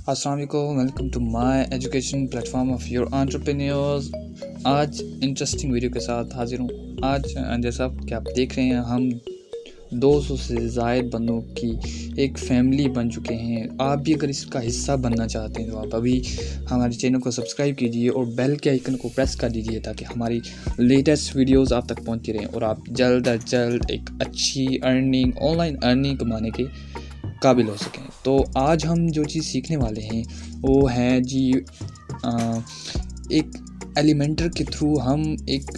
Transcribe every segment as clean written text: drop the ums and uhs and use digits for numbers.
अस्सलाम वालेकुम, welcome to my education platform of your entrepreneurs. आज इंटरेस्टिंग वीडियो के साथ हाजिर हूँ। आज जैसा कि आप देख रहे हैं, हम 200 से ज़ायद बंदों की एक फैमिली बन चुके हैं। आप भी अगर इसका हिस्सा बनना चाहते हैं तो आप अभी हमारे चैनल को सब्सक्राइब कीजिए और बेल के आइकन को प्रेस कर दीजिए ताकि हमारी लेटेस्ट वीडियोस आप तक पहुंचती रहें और आप जल्द अज जल्द एक अच्छी ऑनलाइन अर्निंग कमाने के काबिल हो सकें। तो आज हम जो चीज़ सीखने वाले हैं वो है जी एक एलिमेंटर के थ्रू हम एक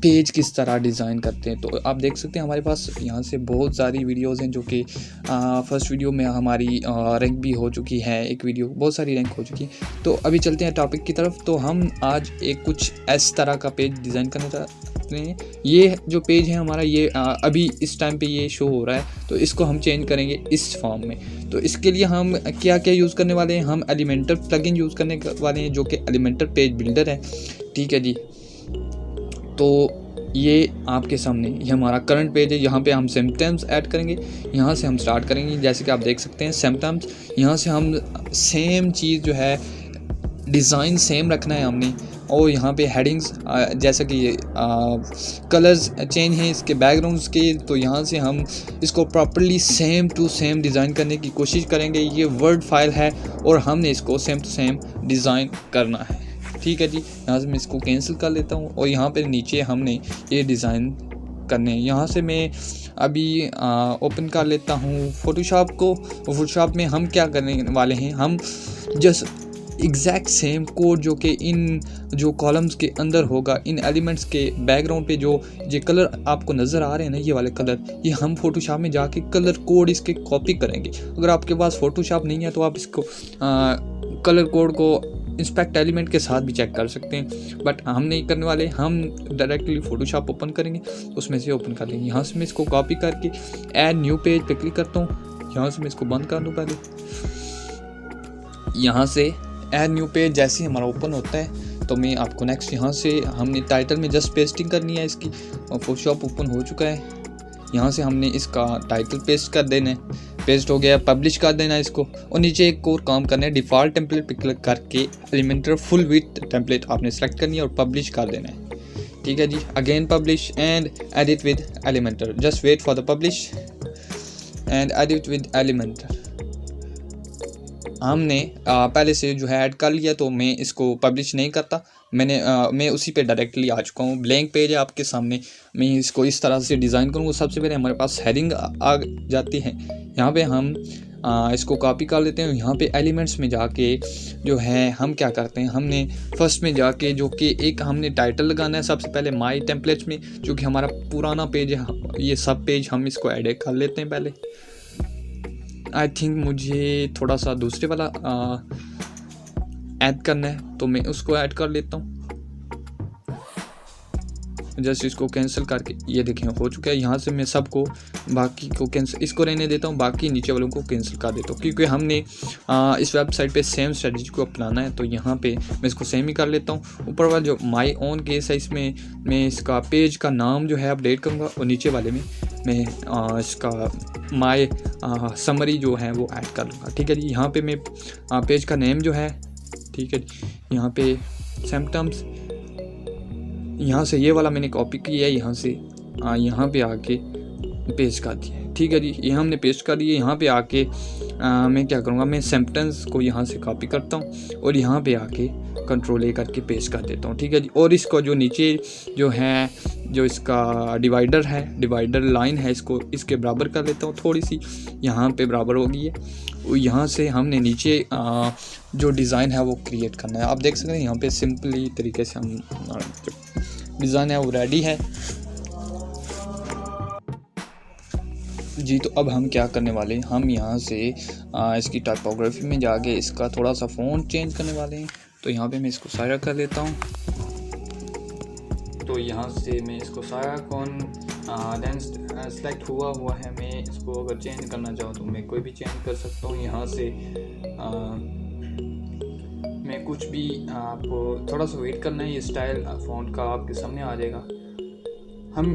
पेज किस तरह डिज़ाइन करते हैं। तो आप देख सकते हैं हमारे पास यहाँ से बहुत सारी वीडियोस हैं जो कि फर्स्ट वीडियो में हमारी रैंक भी हो चुकी है, एक वीडियो बहुत सारी रैंक हो चुकी है। तो अभी चलते हैं टॉपिक की तरफ। तो हम आज एक कुछ इस तरह का पेज डिज़ाइन करने चाहते हैं। ये जो पेज है हमारा, ये अभी इस टाइम पे ये शो हो रहा है, तो इसको हम चेंज करेंगे इस फॉर्म में। तो इसके लिए हम क्या क्या यूज़ करने वाले हैं, हम एलिमेंटर प्लगइन यूज़ करने वाले हैं जो कि एलिमेंटर पेज बिल्डर है। ठीक है जी। तो ये आपके सामने ये हमारा करंट पेज है। यहाँ पे हम सिम्पटम्स ऐड करेंगे, यहाँ से हम स्टार्ट करेंगे। जैसे कि आप देख सकते हैं सिम्पटम्स, यहाँ से हम सेम चीज़ जो है डिज़ाइन सेम रखना है हमने। और यहाँ पे हेडिंग्स जैसा कि कलर्स चेंज हैं इसके बैकग्राउंड्स के, तो यहाँ से हम इसको properly same to same design करने की कोशिश करेंगे। ये वर्ड फाइल है और हमने इसको सेम टू सेम डिज़ाइन करना है। ठीक है जी। यहाँ से मैं इसको कैंसिल कर लेता हूँ और यहाँ पे नीचे हमने ये डिज़ाइन करने हैं। यहाँ से मैं अभी ओपन कर लेता हूँ फ़ोटोशॉप को। फ़ोटोशॉप में हम क्या करने वाले हैं, हम जस्ट एग्जैक्ट सेम कोड जो कि इन जो कॉलम्स के अंदर होगा, इन एलिमेंट्स के बैकग्राउंड पे जो ये कलर आपको नज़र आ रहे हैं ना, ये वाले कलर, ये हम फ़ोटोशॉप में जाके कलर कोड इसके कॉपी करेंगे। अगर आपके पास फ़ोटोशॉप नहीं है तो आप इसको कलर कोड को इंस्पेक्ट एलिमेंट के साथ भी चेक कर सकते हैं, बट हम नहीं करने वाले। हम डायरेक्टली फ़ोटोशॉप ओपन करेंगे, उसमें से ओपन कर लेंगे। यहाँ से मैं इसको कॉपी करके ऐड न्यू पेज पे क्लिक करता हूँ। यहाँ से मैं इसको बंद कर दूँ पहले। यहाँ से ऐड न्यू पेज जैसे ही हमारा ओपन होता है तो मैं आपको नेक्स्ट, यहाँ से हमने टाइटल में जस्ट पेस्टिंग करनी है इसकी, और फोटोशॉप ओपन हो चुका है। यहाँ से हमने इसका टाइटल पेस्ट कर देना है, पेस्ट हो गया, पब्लिश कर देना है इसको। और नीचे एक और काम करना है, डिफ़ॉल्ट टेम्पलेट पे क्लिक करके एलिमेंटर फुल विड्थ टेम्पलेट आपने सेलेक्ट करनी है और पब्लिश कर देना है। ठीक है जी। Again publish and edit with Elementor, just wait for the publish and edit with Elementor. हमने पहले से जो है ऐड कर लिया, तो मैं इसको पब्लिश नहीं करता। मैं उसी पे डायरेक्टली आ चुका हूँ। ब्लैंक पेज है आपके सामने। मैं इसको इस तरह से डिज़ाइन करूँगा। सबसे पहले हमारे पास हेडिंग आ जाती है। यहाँ पे हम इसको कॉपी कर लेते हैं। यहाँ पे एलिमेंट्स में जाके जो है हम क्या करते हैं, हमने फर्स्ट में जाके जो कि एक हमने टाइटल लगाना है सबसे पहले माई टेम्पलेट्स में, जो कि हमारा पुराना पेज है। ये सब पेज हम इसको ऐड कर लेते हैं पहले। आई थिंक मुझे थोड़ा सा दूसरे वाला ऐड करना है, तो मैं उसको ऐड कर लेता हूँ। जस्ट इसको कैंसिल करके ये देखें हो चुका है। यहाँ से मैं सबको बाकी को कैंसिल, इसको रहने देता हूँ, बाकी नीचे वालों को कैंसिल कर देता हूँ, क्योंकि हमने इस वेबसाइट पे सेम स्ट्रेटजी को अपनाना है। तो यहाँ पे मैं इसको सेम ही कर लेता हूँ। ऊपर वाला जो माई ओन केस है, इसमें मैं इसका पेज का नाम जो है अपडेट करूँगा और नीचे वाले में मैं इसका माई समरी जो है वो ऐड कर लूँगा। ठीक है जी। यहाँ पे मैं पेज का नेम जो है, ठीक है जी, यहाँ पे सिम्पटम्स, यहाँ से ये वाला मैंने कॉपी किया है, यहाँ से यहाँ पे आके पेस्ट कर दिया है। ठीक है जी। ये हमने पेस्ट कर दिए। यहाँ पे आके मैं क्या करूँगा, मैं सिम्पटम्स को यहाँ से कॉपी करता हूँ और यहाँ पे आके कंट्रोल ए करके पेस्ट कर देता हूँ। ठीक है जी। और इसको जो नीचे जो है, जो इसका डिवाइडर है, डिवाइडर लाइन है, इसको इसके बराबर कर लेता हूँ थोड़ी सी। यहाँ पे बराबर हो गई है। और यहाँ से हमने नीचे जो डिज़ाइन है वो क्रिएट करना है। आप देख सकते हैं यहाँ पे सिंपली तरीके से हम जो डिज़ाइन है वो रेडी है जी। तो अब हम क्या करने वाले हैं, हम यहाँ से इसकी टाइपोग्राफी में जाके इसका थोड़ा सा फ़ॉन्ट चेंज करने वाले हैं। तो यहाँ पे मैं इसको सारा कर लेता हूँ। तो यहाँ से मैं इसको सारा कौन देन सेलेक्ट हुआ है। मैं इसको अगर चेंज करना चाहूँ तो मैं कोई भी चेंज कर सकता हूँ। यहाँ से मैं कुछ भी, आपको थोड़ा सा वेट करना है, ये स्टाइल फ़ॉन्ट का आपके सामने आ जाएगा। हम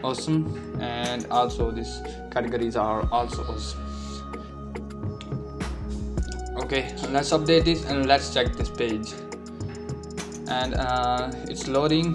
awesome and also these categories are also awesome. Okay, let's update this and let's check this page and it's loading.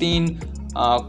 3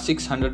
600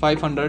500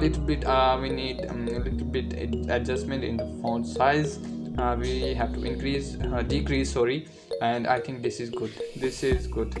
Little bit we need little bit adjustment in the font size. We have to decrease and I think this is good.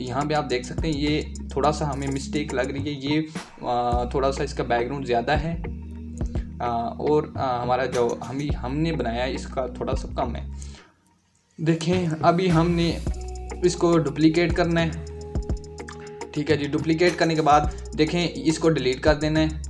यहाँ पे आप देख सकते हैं ये थोड़ा सा हमें मिस्टेक लग रही है, ये थोड़ा सा इसका बैकग्राउंड ज़्यादा है और हमारा जो हमने बनाया है इसका थोड़ा सा कम है। देखें अभी हमने इसको डुप्लीकेट करना है, ठीक है जी। डुप्लीकेट करने के बाद देखें इसको डिलीट कर देना है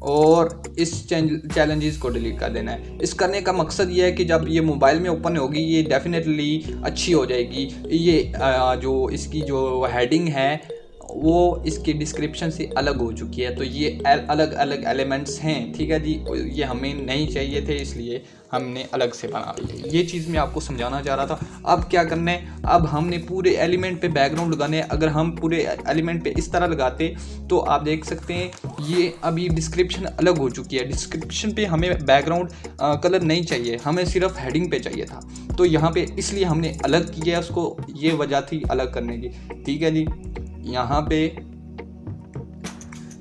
और इस चैलेंजेस को डिलीट कर देना है। इस करने का मकसद ये है कि जब ये मोबाइल में ओपन होगी ये डेफिनेटली अच्छी हो जाएगी। ये जो इसकी जो हेडिंग है वो इसकी डिस्क्रिप्शन से अलग हो चुकी है, तो ये अलग अलग एलिमेंट्स हैं, ठीक है जी। ये हमें नहीं चाहिए थे इसलिए हमने अलग से बना लिए। ये चीज़ मैं आपको समझाना चाह रहा था। अब क्या करना है, अब हमने पूरे एलिमेंट पे बैकग्राउंड लगाने हैं। अगर हम पूरे एलिमेंट पे इस तरह लगाते तो आप देख सकते हैं ये अभी डिस्क्रिप्शन अलग हो चुकी है। डिस्क्रिप्शन पे हमें बैकग्राउंड कलर नहीं चाहिए, हमें सिर्फ हेडिंग पे चाहिए था, तो यहाँ पे इसलिए हमने अलग किया उसको, ये वजह थी अलग करने की, ठीक है जी। यहाँ पे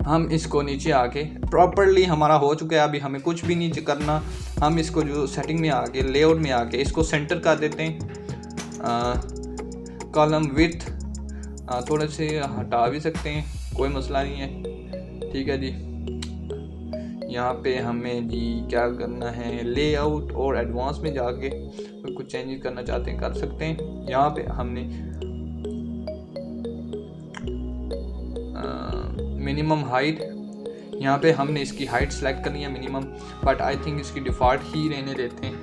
हम इसको नीचे आके प्रॉपर्ली हमारा हो चुका है, अभी हमें कुछ भी नहीं करना। हम इसको जो सेटिंग में आके लेआउट में आके इसको सेंटर कर देते हैं। कॉलम विड्थ थोड़े से हटा भी सकते हैं, कोई मसला नहीं है, ठीक है जी। यहाँ पे हमें जी क्या करना है, लेआउट और एडवांस में जाके कुछ चेंजेस करना चाहते हैं कर सकते हैं। यहाँ पे हमने मिनिमम हाइट, यहाँ पे हमने इसकी हाइट सेलेक्ट करनी है मिनिमम, बट आई थिंक इसकी डिफ़ॉल्ट ही रहने देते हैं,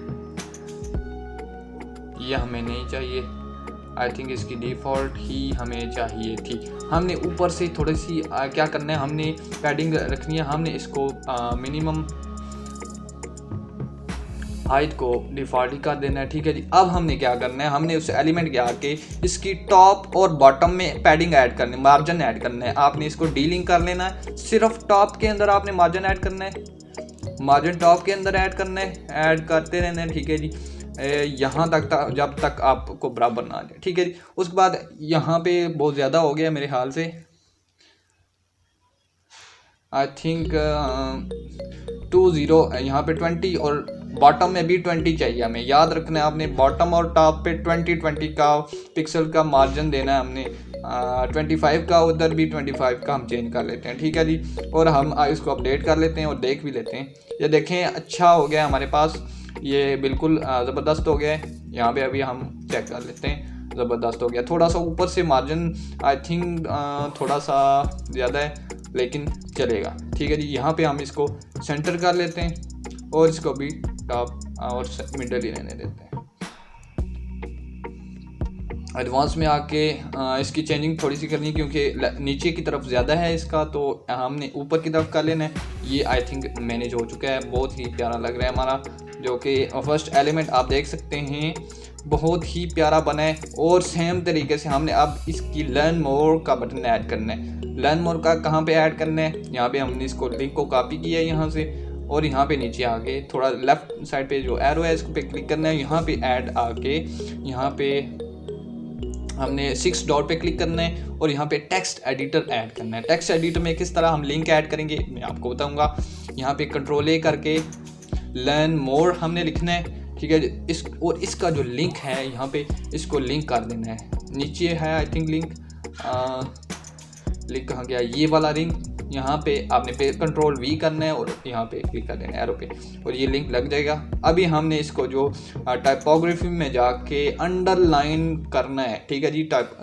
ये हमें नहीं चाहिए। आई थिंक इसकी डिफ़ॉल्ट ही हमें चाहिए थी। हमने ऊपर से थोड़ी सी क्या करना है, हमने पैडिंग रखनी है। हमने इसको मिनिमम हाइट को डिफ़ॉल्ट ही कर देना है, ठीक है जी। अब हमने क्या करना है, हमने उस एलिमेंट के आके इसकी टॉप और बॉटम में पैडिंग ऐड करनी है, मार्जिन ऐड करना है। आपने इसको डीलिंक कर लेना है, सिर्फ टॉप के अंदर आपने मार्जिन ऐड करना है, मार्जिन टॉप के अंदर ऐड करना है, ऐड करते रहना है, ठीक है जी। यहाँ तक जब तक आपको बराबर ना आ जाए, ठीक है जी। उसके बाद यहाँ पे बहुत ज़्यादा हो गया मेरे ख्याल से, आई थिंक 20 यहाँ पे 20 और बॉटम में भी 20 चाहिए। हमें याद रखना है, आपने बॉटम और टॉप पे 20 का पिक्सल का मार्जिन देना है। हमने 25 का, उधर भी 25 का हम चेंज कर लेते हैं, ठीक है जी। और हम इसको अपडेट कर लेते हैं और देख भी लेते हैं। ये देखें अच्छा हो गया हमारे पास, ये बिल्कुल ज़बरदस्त हो गया है। यहाँ पे अभी हम चेक कर लेते हैं, ज़बरदस्त हो गया। थोड़ा सा ऊपर से मार्जिन आई थिंक थोड़ा सा ज़्यादा है लेकिन चलेगा, ठीक है जी। यहाँ पे हम इसको सेंटर कर लेते हैं और इसको भी टॉप और मिडल ही रहने देते हैं। एडवांस में आके इसकी चेंजिंग थोड़ी सी करनी है क्योंकि नीचे की तरफ ज़्यादा है इसका, तो हमने ऊपर की तरफ कर लेना है। ये आई थिंक मैनेज हो चुका है, बहुत ही प्यारा लग रहा है हमारा, जो कि फर्स्ट एलिमेंट आप देख सकते हैं बहुत ही प्यारा बना है। और सेम तरीके से हमने अब इसकी लर्न मोर का बटन ऐड करना है। लर्न मोर का कहाँ पे ऐड करना है, यहाँ पे हमने इसको लिंक को कॉपी किया है यहाँ से, और यहाँ पे नीचे आके थोड़ा लेफ्ट साइड पे जो एरो है इसको पे क्लिक करना है। यहाँ पे ऐड आके यहाँ पे हमने 6 डॉट पे क्लिक करना है और यहाँ पे टेक्स्ट एडिटर ऐड करना है। टेक्स्ट एडिटर में किस तरह हम लिंक ऐड करेंगे मैं आपको बताऊँगा। यहाँ पे कंट्रोल ए करके लर्न मोर हमने लिखना है, ठीक है। इस और इसका जो लिंक है यहाँ पे इसको लिंक कर देना है। नीचे है आई थिंक लिंक कहाँ गया, ये वाला लिंक। यहाँ पे आपने पे कंट्रोल वी करना है और यहाँ पे क्लिक कर देना है एरो पे, और ये लिंक लग जाएगा। अभी हमने इसको जो टाइपोग्राफी में जाके अंडरलाइन करना है, ठीक है जी। टाइप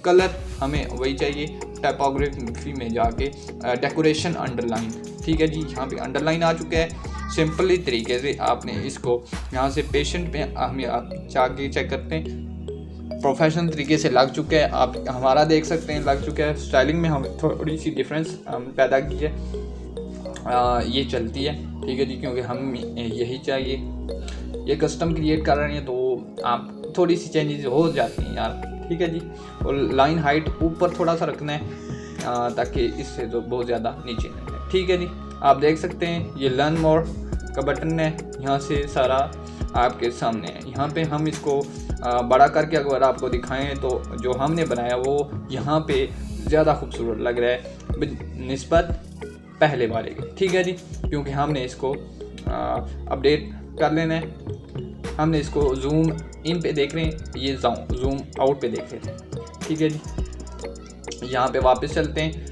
कलर हमें वही चाहिए, टाइपोग्राफी में जाके डेकोरेशन अंडरलाइन, ठीक है जी। यहाँ पे अंडरलाइन आ चुका है। सिंपली तरीके से आपने इसको यहाँ से पेशेंट पे हमें आप जाके चेक करते हैं, प्रोफेशनल तरीके से लग चुका है। आप हमारा देख सकते हैं लग चुका है। स्टाइलिंग में हम थोड़ी सी डिफरेंस पैदा की है, ये चलती है, ठीक है जी, क्योंकि हम यही चाहिए। ये कस्टम क्रिएट कर रहे हैं तो आप थोड़ी सी चेंजेस हो जाती हैं यार, ठीक है जी। और लाइन हाइट ऊपर थोड़ा सा रखना है ताकि इससे तो बहुत ज़्यादा नीचे नहीं है, ठीक है जी। आप देख सकते हैं ये लर्न मोर का बटन है, यहाँ से सारा आपके सामने है। यहाँ पे हम इसको बड़ा करके अगर आपको दिखाएं तो जो हमने बनाया वो यहाँ पे ज़्यादा खूबसूरत लग रहा है निस्बत पहले वाले के, ठीक है जी, क्योंकि हमने इसको अपडेट कर लेना है। हमने इसको जूम इन पे देख रहे हैं, ये जूम आउट पे देख रहे हैं, ठीक है जी। यहाँ पे वापस चलते हैं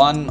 1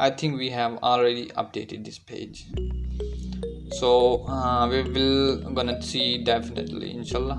I think we have already updated this page. So we will gonna see definitely inshallah.